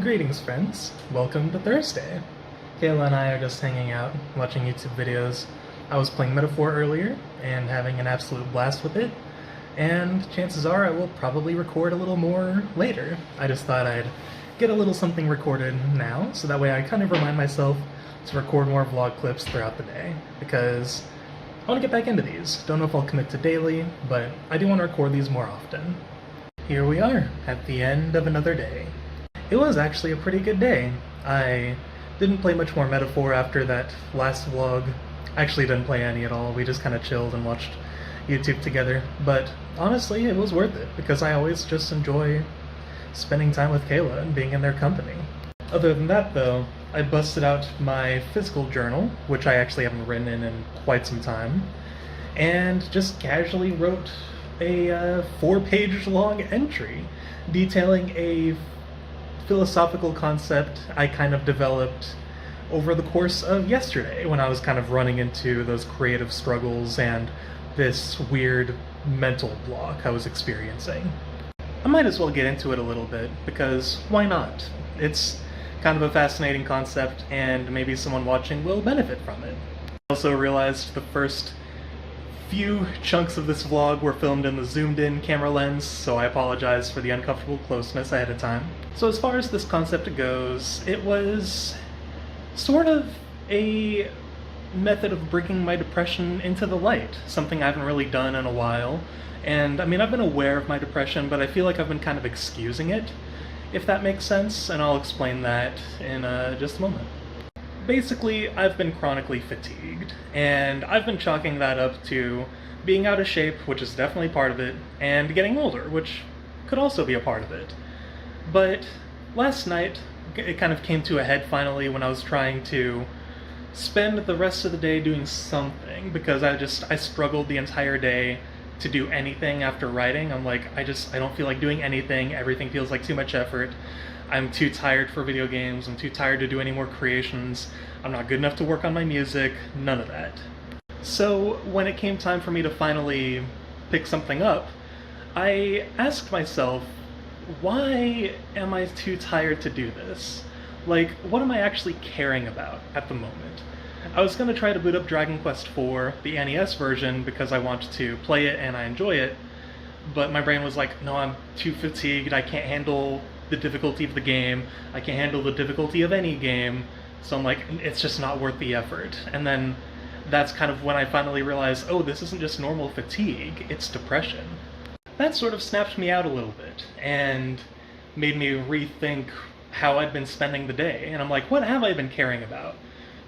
Greetings, friends. Welcome to Thursday. Kayla and I are just hanging out, watching YouTube videos. I was playing Metaphor earlier and having an absolute blast with it, and chances are I will probably record a little more later. I just thought I'd get a little something recorded now, so that way I kind of remind myself to record more vlog clips throughout the day, because I want to get back into these. Don't know if I'll commit to daily, but I do want to record these more often. Here we are, at the end of another day. It was actually a pretty good day. I didn't play much more Metaphor after that last vlog. I actually didn't play any at all. We just kind of chilled and watched YouTube together. But honestly, it was worth it, because I always just enjoy spending time with Kayla and being in their company. Other than that, though, I busted out my physical journal, which I actually haven't written in quite some time, and just casually wrote a 4-page long entry detailing a philosophical concept I kind of developed over the course of yesterday when I was kind of running into those creative struggles and this weird mental block I was experiencing. I might as well get into it a little bit, because why not? It's kind of a fascinating concept, and maybe someone watching will benefit from it. I also realized the first few chunks of this vlog were filmed in the zoomed-in camera lens, so I apologize for the uncomfortable closeness ahead of time. So as far as this concept goes, it was sort of a method of bringing my depression into the light, something I haven't really done in a while. And I mean, I've been aware of my depression, but I feel like I've been kind of excusing it, if that makes sense, and I'll explain that in just a moment. Basically, I've been chronically fatigued, and I've been chalking that up to being out of shape, which is definitely part of it, and getting older, which could also be a part of it. But last night, it kind of came to a head finally when I was trying to spend the rest of the day doing something, because I struggled the entire day to do anything after writing. I'm like, I don't feel like doing anything, everything feels like too much effort. I'm too tired for video games, I'm too tired to do any more creations, I'm not good enough to work on my music, none of that. So when it came time for me to finally pick something up, I asked myself, why am I too tired to do this? Like, what am I actually caring about at the moment? I was going to try to boot up Dragon Quest IV, the NES version, because I want to play it and I enjoy it, but my brain was like, no, I'm too fatigued, I can't handle the difficulty of the game, I can't handle the difficulty of any game, so I'm like, it's just not worth the effort. And then that's kind of when I finally realized, oh, this isn't just normal fatigue, it's depression. That sort of snapped me out a little bit, and made me rethink how I'd been spending the day, and I'm like, what have I been caring about?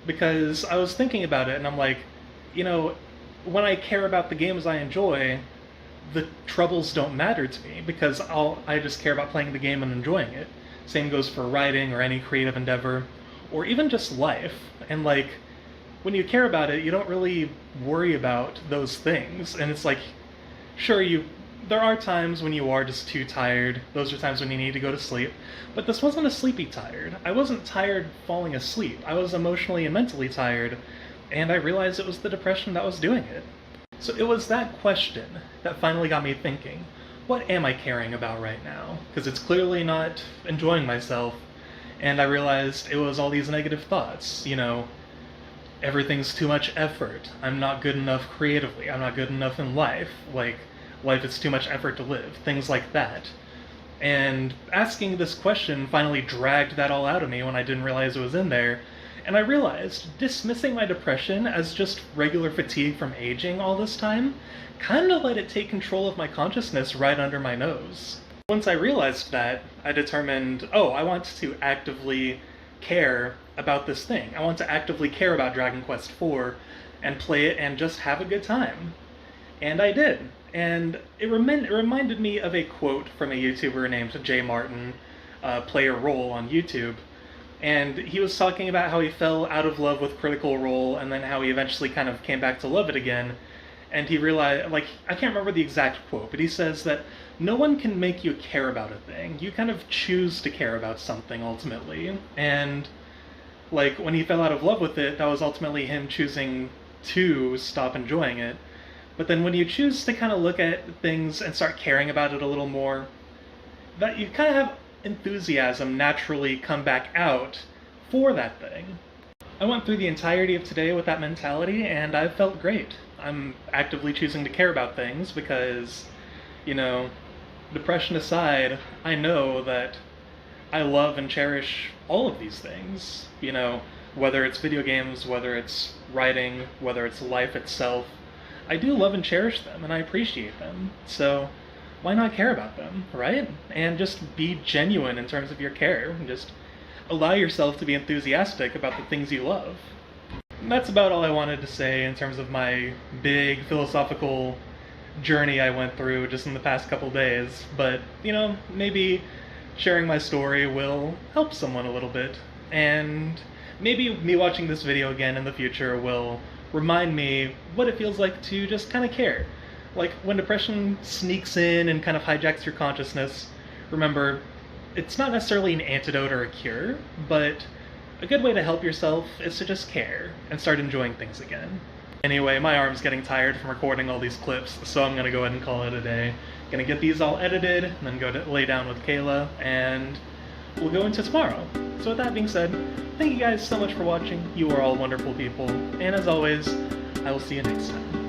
Because I was thinking about it, and I'm like, you know, when I care about the games I enjoy, the troubles don't matter to me, because I just care about playing the game and enjoying it. Same goes for writing or any creative endeavor, or even just life. And like, when you care about it, you don't really worry about those things. And it's like, sure, there are times when you are just too tired. Those are times when you need to go to sleep. But this wasn't a sleepy tired. I wasn't tired falling asleep. I was emotionally and mentally tired, and I realized it was the depression that was doing it. So it was that question that finally got me thinking, what am I caring about right now? Because it's clearly not enjoying myself, and I realized it was all these negative thoughts, you know, everything's too much effort, I'm not good enough creatively, I'm not good enough in life, like, life is too much effort to live, things like that. And asking this question finally dragged that all out of me when I didn't realize it was in there. And I realized dismissing my depression as just regular fatigue from aging all this time kind of let it take control of my consciousness right under my nose. Once I realized that, I determined, oh, I want to actively care about this thing. I want to actively care about Dragon Quest IV and play it and just have a good time. And I did. And it reminded me of a quote from a YouTuber named J Martin, Play a Role on YouTube. And he was talking about how he fell out of love with Critical Role, and then how he eventually kind of came back to love it again. And he realized, like, I can't remember the exact quote, but he says that no one can make you care about a thing. You kind of choose to care about something, ultimately. And, like, when he fell out of love with it, that was ultimately him choosing to stop enjoying it. But then when you choose to kind of look at things and start caring about it a little more, that you kind of have enthusiasm naturally come back out for that thing. I went through the entirety of today with that mentality, and I felt great. I'm actively choosing to care about things because, you know, depression aside, I know that I love and cherish all of these things. You know, whether it's video games, whether it's writing, whether it's life itself. I do love and cherish them, and I appreciate them. So why not care about them, right? And just be genuine in terms of your care. And just allow yourself to be enthusiastic about the things you love. And that's about all I wanted to say in terms of my big philosophical journey I went through just in the past couple days. But, you know, maybe sharing my story will help someone a little bit. And maybe me watching this video again in the future will remind me what it feels like to just kind of care. Like, when depression sneaks in and kind of hijacks your consciousness, remember, it's not necessarily an antidote or a cure, but a good way to help yourself is to just care and start enjoying things again. Anyway, my arm's getting tired from recording all these clips, so I'm gonna go ahead and call it a day. Gonna get these all edited, and then go to lay down with Kayla, and we'll go into tomorrow. So with that being said, thank you guys so much for watching. You are all wonderful people, and as always, I will see you next time.